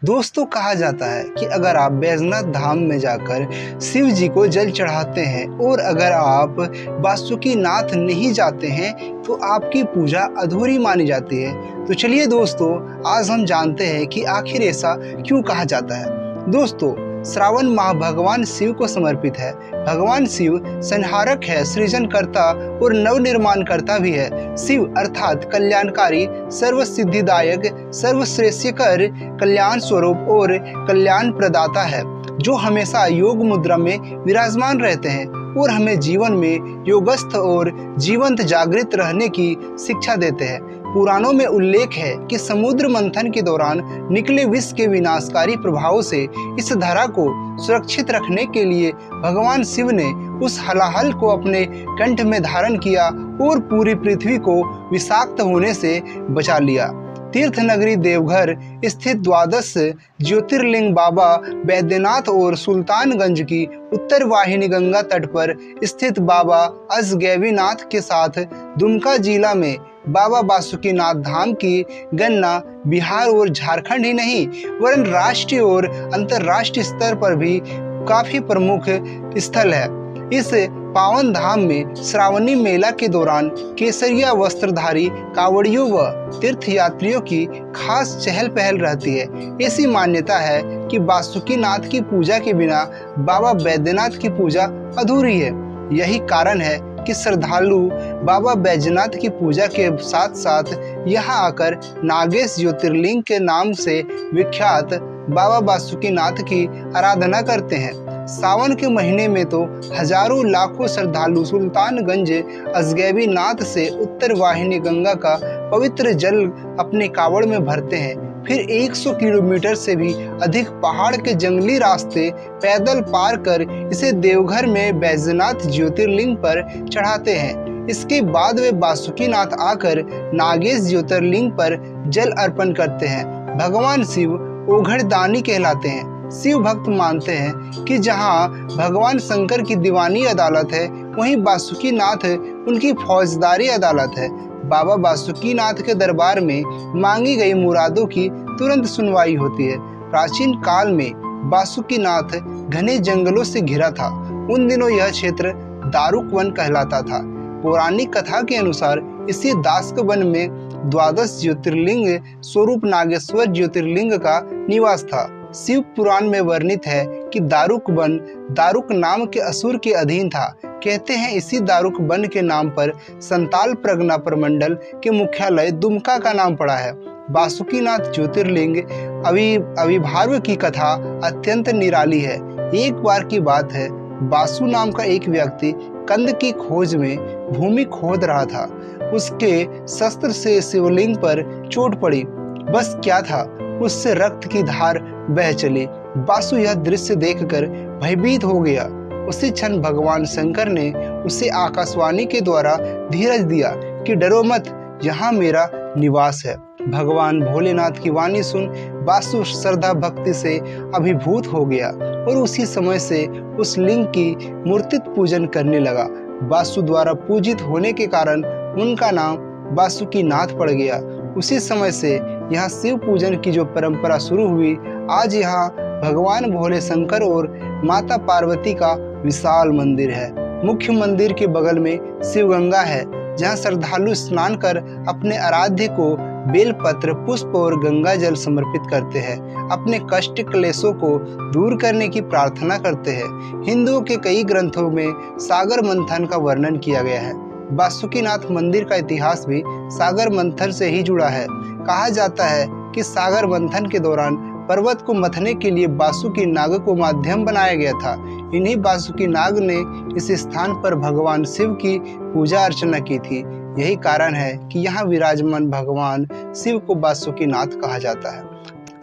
दोस्तों, कहा जाता है कि अगर आप बैजनाथ धाम में जाकर शिव जी को जल चढ़ाते हैं और अगर आप बासुकीनाथ नहीं जाते हैं तो आपकी पूजा अधूरी मानी जाती है। तो चलिए दोस्तों, आज हम जानते हैं कि आखिर ऐसा क्यों कहा जाता है। दोस्तों, श्रावण माह भगवान शिव को समर्पित है। भगवान शिव संहारक है, सृजनकर्ता और नवनिर्माणकर्ता भी है। शिव अर्थात कल्याणकारी, सर्वसिद्धिदायक, सर्वश्रेष्ठकर, कल्याण स्वरूप और कल्याण प्रदाता है, जो हमेशा योग मुद्रा में विराजमान रहते हैं और हमें जीवन में योगस्थ और जीवंत जागृत रहने की शिक्षा देते हैं। पुराणों में उल्लेख है कि समुद्र मंथन के दौरान निकले विष के विनाशकारी प्रभावों से इस धरा को सुरक्षित रखने के लिए भगवान शिव ने उस हलाहल को अपने कंठ में धारण किया और पूरी पृथ्वी को विषाक्त होने से बचा लिया। तीर्थ नगरी देवघर स्थित द्वादश ज्योतिर्लिंग बाबा बैद्यनाथ और सुल्तानगंज की उत्तर वाहिनी गंगा तट पर स्थित बाबा अजगैबीनाथ के साथ दुमका जिला में बाबा बासुकीनाथ धाम की गणना बिहार और झारखंड ही नहीं वरन राष्ट्रीय और अंतर्राष्ट्रीय स्तर पर भी काफी प्रमुख स्थल है। इस पावन धाम में श्रावणी मेला के दौरान केसरिया वस्त्रधारी कांवड़ियों व तीर्थयात्रियों की खास चहल पहल रहती है। ऐसी मान्यता है कि बासुकीनाथ की पूजा के बिना बाबा बैद्यनाथ की पूजा अधूरी है। यही कारण है कि श्रद्धालु बाबा बैजनाथ की पूजा के साथ साथ यहाँ आकर नागेश ज्योतिर्लिंग के नाम से विख्यात बाबा बासुकीनाथ की आराधना करते हैं। सावन के महीने में तो हजारों लाखों श्रद्धालु सुल्तानगंज अजगैबीनाथ से उत्तर वाहिनी गंगा का पवित्र जल अपने कावड़ में भरते हैं। फिर 100 किलोमीटर से भी अधिक पहाड़ के जंगली रास्ते पैदल पार कर इसे देवघर में बैजनाथ ज्योतिर्लिंग पर चढ़ाते हैं। इसके बाद वे बासुकीनाथ आकर नागेश ज्योतिर्लिंग पर जल अर्पण करते हैं। भगवान शिव ओघड़दानी कहलाते हैं। शिव भक्त मानते हैं कि जहां भगवान शंकर की दीवानी अदालत है, वहीं बासुकीनाथ उनकी फौजदारी अदालत है। बाबा बासुकीनाथ के दरबार में मांगी गई मुरादों की तुरंत सुनवाई होती है। प्राचीन काल में बासुकीनाथ घने जंगलों से घिरा था। उन दिनों यह क्षेत्र दारुक वन कहलाता था। पौराणिक कथा के अनुसार इसी दास्क वन में द्वादश ज्योतिर्लिंग स्वरूप नागेश्वर ज्योतिर्लिंग का निवास था। शिव पुराण में वर्णित है कि दारुक वन दारुक नाम के असुर के अधीन था। कहते हैं इसी दारुक वन के नाम पर संताल प्रगना प्रमंडल के मुख्यालय दुमका का नाम पड़ा है। बासुकीनाथ ज्योतिर्लिंग आविर्भाव की कथा अत्यंत निराली है। एक बार की बात है, बासु नाम का एक व्यक्ति कंद की खोज में भूमि खोद रहा था। उसके शस्त्र से शिवलिंग पर चोट पड़ी। बस क्या था, उससे रक्त की धार बह चली। बासु यह दृश्य देखकर भयभीत हो गया। उसी क्षण भगवान शंकर ने उसे आकाशवाणी के द्वारा धीरज दिया कि डरो मत, यहाँ मेरा निवास है। भगवान भोलेनाथ की वाणी सुन बासु श्रद्धा भक्ति से अभिभूत हो गया और उसी समय से उस लिंग की मूर्तित पूजन करने लगा। बासु द्वारा पूजित होने के कारण उनका नाम बासुकीनाथ पड़ गया। उसी समय से यहाँ शिव पूजन की जो परंपरा शुरू हुई, आज यहाँ भगवान भोले शंकर और माता पार्वती का विशाल मंदिर है। मुख्य मंदिर के बगल में शिवगंगा है, जहाँ श्रद्धालु स्नान कर अपने आराध्य को बेलपत्र, पुष्प और गंगा जल समर्पित करते हैं। अपने कष्ट क्लेशों को दूर करने की प्रार्थना करते हैं। हिंदुओं के कई ग्रंथों में सागर मंथन का वर्णन किया गया है। बासुकीनाथ मंदिर का इतिहास भी सागर मंथन से ही जुड़ा है। कहा जाता है कि सागर मंथन के दौरान पर्वत को मथने के लिए बासुकी नाग को माध्यम बनाया गया था। इन्हीं बासुकी नाग ने इस स्थान पर भगवान शिव की पूजा अर्चना की थी। यही कारण है कि यहाँ विराजमान भगवान शिव को बासुकीनाथ कहा जाता है।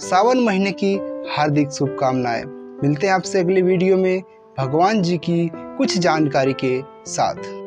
सावन महीने की हार्दिक शुभकामनाएं। मिलते हैं आपसे अगले वीडियो में भगवान जी की कुछ जानकारी के साथ।